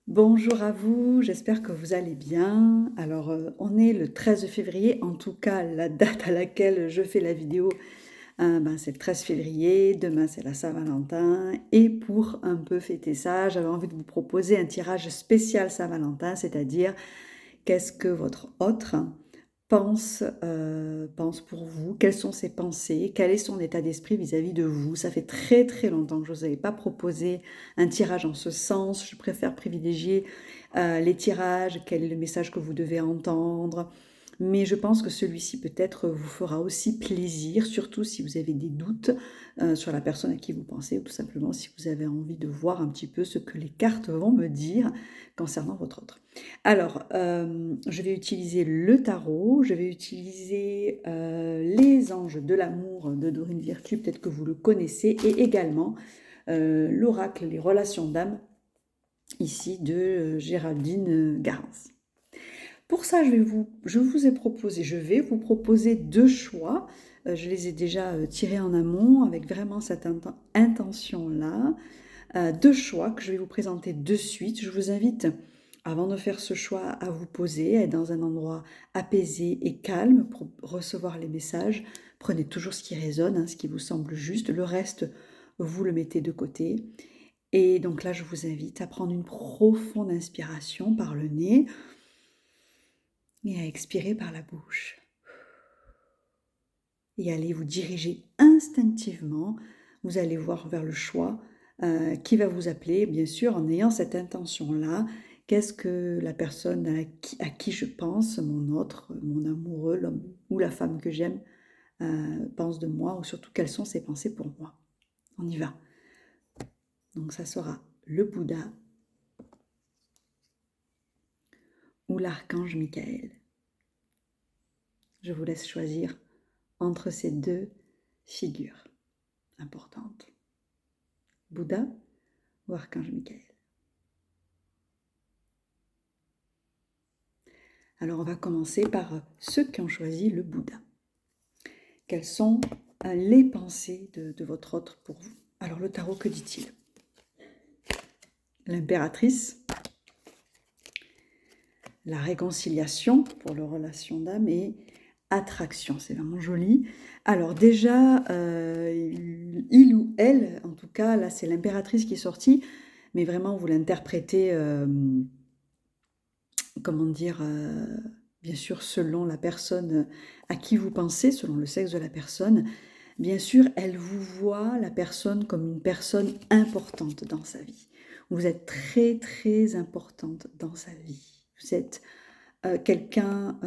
Bonjour à vous, j'espère que vous allez bien. Alors, on est le 13 février, en tout cas la date à laquelle je fais la vidéo, c'est le 13 février, demain c'est la Saint-Valentin et pour un peu fêter ça, j'avais envie de vous proposer un tirage spécial Saint-Valentin, c'est-à-dire qu'est-ce que votre autre pense pour vous? Quelles sont ses pensées? Quel est son état d'esprit vis-à-vis de vous? Ça fait très, très longtemps que je vous avais pas proposé un tirage en ce sens. Je préfère privilégier, les tirages, quel est le message que vous devez entendre. Mais je pense que celui-ci peut-être vous fera aussi plaisir, surtout si vous avez des doutes, sur la personne à qui vous pensez ou tout simplement si vous avez envie de voir un petit peu ce que les cartes vont me dire concernant votre autre. Alors, je vais utiliser le tarot, je vais utiliser, les anges de l'amour de Dorine Virtue, peut-être que vous le connaissez, et également, l'oracle Les relations d'âme, ici de, Géraldine, Garens. Pour ça, je vais vous proposer 2 choix, je les ai déjà, tirés en amont avec vraiment cette intention-là. 2 choix que je vais vous présenter de suite. Je vous invite, avant de faire ce choix, à vous poser, à être dans un endroit apaisé et calme pour recevoir les messages. Prenez toujours ce qui résonne, hein, ce qui vous semble juste. Le reste, vous le mettez de côté. Et donc là, je vous invite à prendre une profonde inspiration par le nez et à expirer par la bouche. Et allez vous diriger instinctivement. Vous allez voir vers le choix qui va vous appeler, bien sûr, en ayant cette intention-là. Qu'est-ce que la personne à qui je pense, mon autre, mon amoureux, l'homme ou la femme que j'aime, pense de moi, ou surtout quelles sont ses pensées pour moi. On y va. Donc ça sera le Bouddha ou l'archange Michael. Je vous laisse choisir entre ces deux figures importantes. Bouddha ou archange Michael. Alors on va commencer par ceux qui ont choisi le Bouddha. Quelles sont les pensées de votre autre pour vous? Alors le tarot, que dit-il? L'impératrice, la réconciliation pour leur relation d'âme et attraction, c'est vraiment joli. Alors déjà, il ou elle, en tout cas, là c'est l'impératrice qui est sortie, mais vraiment vous l'interprétez, comment dire, bien sûr selon la personne à qui vous pensez, selon le sexe de la personne. Bien sûr, elle vous voit, la personne, comme une personne importante dans sa vie. Vous êtes très, très importante dans sa vie. Vous êtes quelqu'un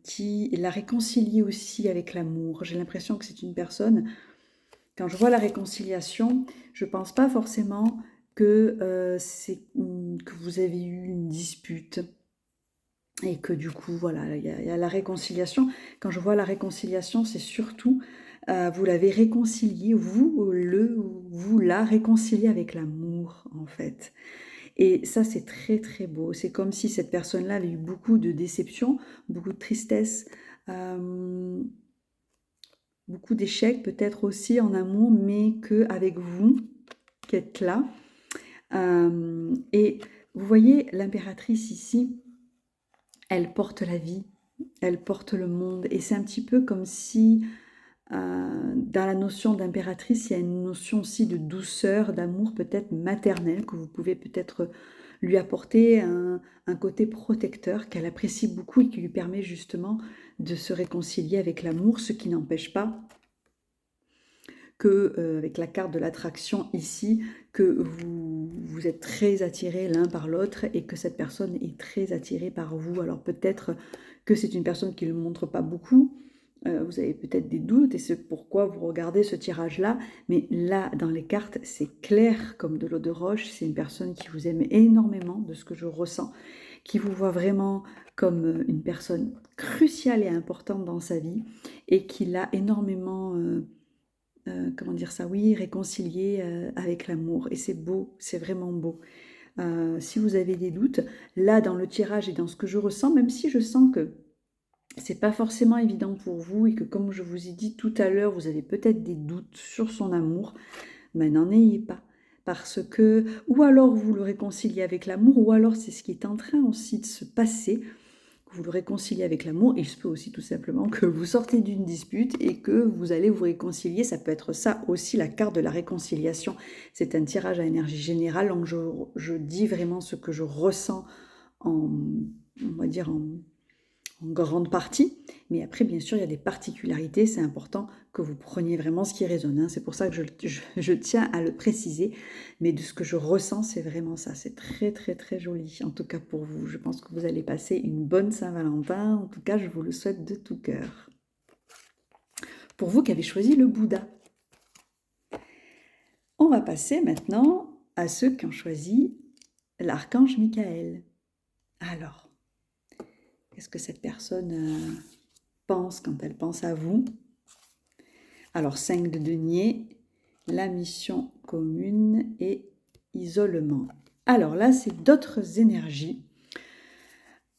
qui la réconcilie aussi avec l'amour. J'ai l'impression que c'est une personne, quand je vois la réconciliation, je ne pense pas forcément que, que vous avez eu une dispute et que du coup, voilà, il y a la réconciliation. Quand je vois la réconciliation, c'est surtout, vous l'avez réconcilié, vous la réconciliez avec l'amour, en fait. Et ça, c'est très, très beau. C'est comme si cette personne-là avait eu beaucoup de déceptions, beaucoup de tristesse, beaucoup d'échecs peut-être aussi en amour, mais qu'avec vous, qui êtes là. Et vous voyez l'impératrice ici, elle porte la vie, elle porte le monde. Et c'est un petit peu comme si, dans la notion d'impératrice, il y a une notion aussi de douceur, d'amour peut-être maternel, que vous pouvez peut-être lui apporter un côté protecteur qu'elle apprécie beaucoup et qui lui permet justement de se réconcilier avec l'amour, ce qui n'empêche pas que, avec la carte de l'attraction ici, que vous êtes très attirés l'un par l'autre et que cette personne est très attirée par vous. Alors peut-être que c'est une personne qui ne le montre pas beaucoup, vous avez peut-être des doutes et c'est pourquoi vous regardez ce tirage-là, mais là, dans les cartes, c'est clair comme de l'eau de roche, c'est une personne qui vous aime énormément, de ce que je ressens, qui vous voit vraiment comme une personne cruciale et importante dans sa vie et qui l'a énormément... comment dire ça? Oui, réconcilier, avec l'amour et c'est beau, c'est vraiment beau. Si vous avez des doutes, là, dans le tirage et dans ce que je ressens, même si je sens que c'est pas forcément évident pour vous et que comme je vous ai dit tout à l'heure, vous avez peut-être des doutes sur son amour, mais n'en ayez pas. parce que, ou alors vous le réconciliez avec l'amour, ou alors c'est ce qui est en train aussi de se passer, vous le réconciliez avec l'amour. Il se peut aussi tout simplement que vous sortez d'une dispute et que vous allez vous réconcilier. Ça peut être ça aussi, la carte de la réconciliation. C'est un tirage à énergie générale, donc je dis vraiment ce que je ressens en, on va dire en grande partie, mais après bien sûr il y a des particularités, c'est important que vous preniez vraiment ce qui résonne, hein. C'est pour ça que je tiens à le préciser, mais de ce que je ressens c'est vraiment ça, c'est très très très joli, en tout cas pour vous. Je pense que vous allez passer une bonne Saint-Valentin, en tout cas je vous le souhaite de tout cœur. Pour vous qui avez choisi le Bouddha, on va passer maintenant à ceux qui ont choisi l'archange Michael. Alors, qu'est-ce que cette personne pense quand elle pense à vous? Alors, 5 de denier, la mission commune et isolement. Alors là, c'est d'autres énergies.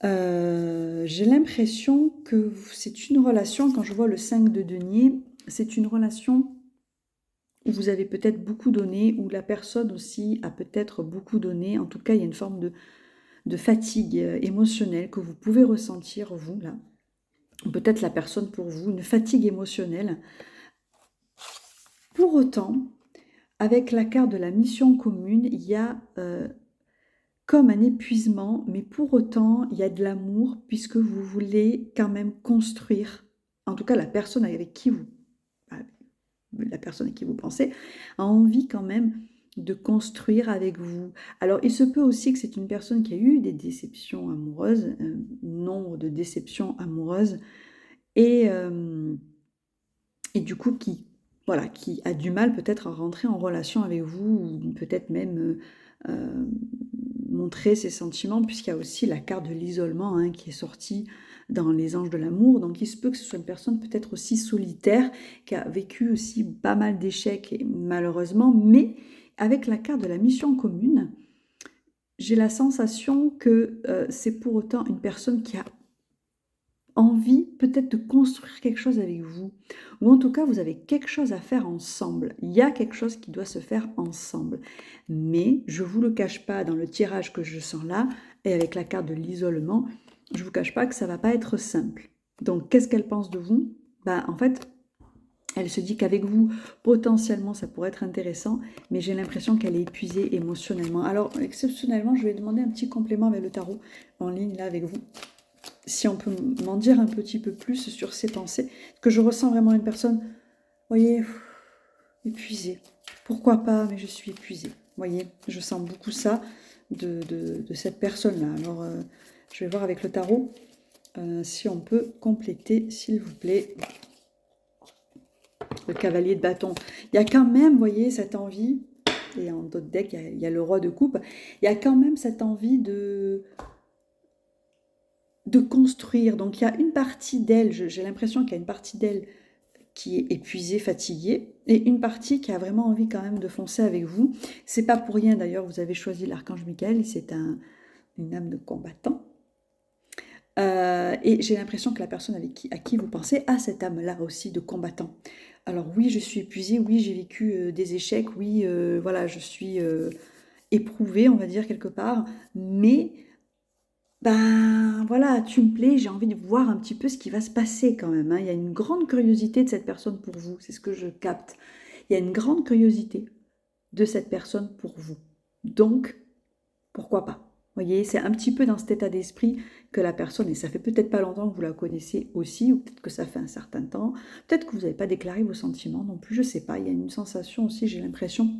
J'ai l'impression que c'est une relation, quand je vois le 5 de denier, c'est une relation où vous avez peut-être beaucoup donné, où la personne aussi a peut-être beaucoup donné. En tout cas, il y a une forme de fatigue émotionnelle que vous pouvez ressentir, vous, là. Peut-être la personne pour vous, une fatigue émotionnelle. Pour autant, avec la carte de la mission commune, il y a comme un épuisement, mais pour autant, il y a de l'amour puisque vous voulez quand même construire, en tout cas la personne avec qui vous pensez, a envie quand même de construire avec vous. Alors, il se peut aussi que c'est une personne qui a eu des déceptions amoureuses, nombre de déceptions amoureuses, et du coup qui a du mal peut-être à rentrer en relation avec vous, ou peut-être même montrer ses sentiments, puisqu'il y a aussi la carte de l'isolement hein, qui est sortie dans les anges de l'amour. Donc il se peut que ce soit une personne peut-être aussi solitaire, qui a vécu aussi pas mal d'échecs malheureusement, mais avec la carte de la mission commune, j'ai la sensation que c'est pour autant une personne qui a envie peut-être de construire quelque chose avec vous, ou en tout cas vous avez quelque chose à faire ensemble, il y a quelque chose qui doit se faire ensemble, mais je ne vous le cache pas, dans le tirage que je sens là, et avec la carte de l'isolement, je ne vous cache pas que ça ne va pas être simple. Donc qu'est-ce qu'elle pense de vous? En fait, elle se dit qu'avec vous, potentiellement, ça pourrait être intéressant, mais j'ai l'impression qu'elle est épuisée émotionnellement. Alors, exceptionnellement, je vais demander un petit complément avec le tarot en ligne, là, avec vous. Si on peut m'en dire un petit peu plus sur ses pensées, que je ressens vraiment une personne, vous voyez, épuisée. Pourquoi pas, mais je suis épuisée. Vous voyez, je sens beaucoup ça de cette personne-là. Alors, je vais voir avec le tarot si on peut compléter, s'il vous plaît. Le cavalier de bâton. Il y a quand même, vous voyez, cette envie, et en d'autres decks, il y a le roi de coupe, il y a quand même cette envie de construire. Donc il y a une partie d'elle, j'ai l'impression qu'il y a une partie d'elle qui est épuisée, fatiguée, et une partie qui a vraiment envie quand même de foncer avec vous. C'est pas pour rien d'ailleurs, vous avez choisi l'archange Michael, c'est une âme de combattant. Et j'ai l'impression que la personne à qui vous pensez a cette âme-là aussi de combattant. Alors oui, je suis épuisée, oui, j'ai vécu des échecs, oui, voilà, je suis éprouvée, on va dire, quelque part, mais voilà, tu me plais, j'ai envie de voir un petit peu ce qui va se passer quand même, hein. Il y a une grande curiosité de cette personne pour vous, c'est ce que je capte. Il y a une grande curiosité de cette personne pour vous. Donc, pourquoi pas? Vous voyez, c'est un petit peu dans cet état d'esprit que la personne, et ça fait peut-être pas longtemps que vous la connaissez aussi, ou peut-être que ça fait un certain temps, peut-être que vous n'avez pas déclaré vos sentiments non plus, je sais pas, il y a une sensation aussi, j'ai l'impression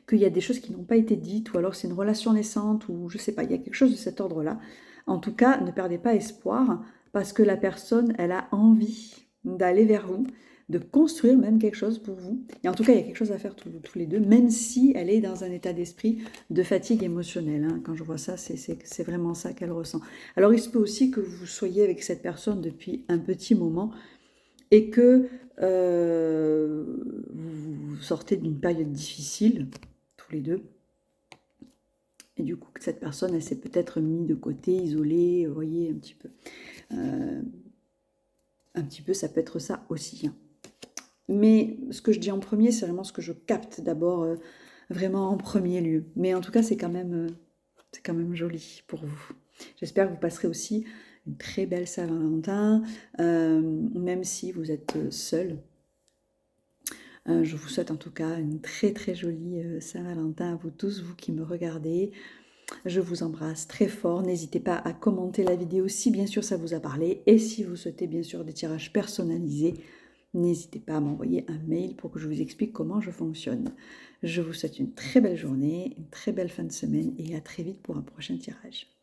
qu'il y a des choses qui n'ont pas été dites, ou alors c'est une relation naissante, ou je sais pas, il y a quelque chose de cet ordre-là. En tout cas, ne perdez pas espoir, parce que la personne, elle a envie d'aller vers vous, de construire même quelque chose pour vous. Et en tout cas, il y a quelque chose à faire tous les deux, même si elle est dans un état d'esprit de fatigue émotionnelle, hein. Quand je vois ça, c'est vraiment ça qu'elle ressent. Alors, il se peut aussi que vous soyez avec cette personne depuis un petit moment, et que vous sortez d'une période difficile, tous les deux, et du coup que cette personne, elle s'est peut-être mise de côté, isolée, vous voyez, un petit peu, ça peut être ça aussi, hein. Mais ce que je dis en premier, c'est vraiment ce que je capte d'abord vraiment en premier lieu. Mais en tout cas, c'est quand même joli pour vous. J'espère que vous passerez aussi une très belle Saint-Valentin, même si vous êtes seul. Je vous souhaite en tout cas une très très jolie Saint-Valentin à vous tous, vous qui me regardez. Je vous embrasse très fort. N'hésitez pas à commenter la vidéo si bien sûr ça vous a parlé. Et si vous souhaitez bien sûr des tirages personnalisés, n'hésitez pas à m'envoyer un mail pour que je vous explique comment je fonctionne. Je vous souhaite une très belle journée, une très belle fin de semaine et à très vite pour un prochain tirage.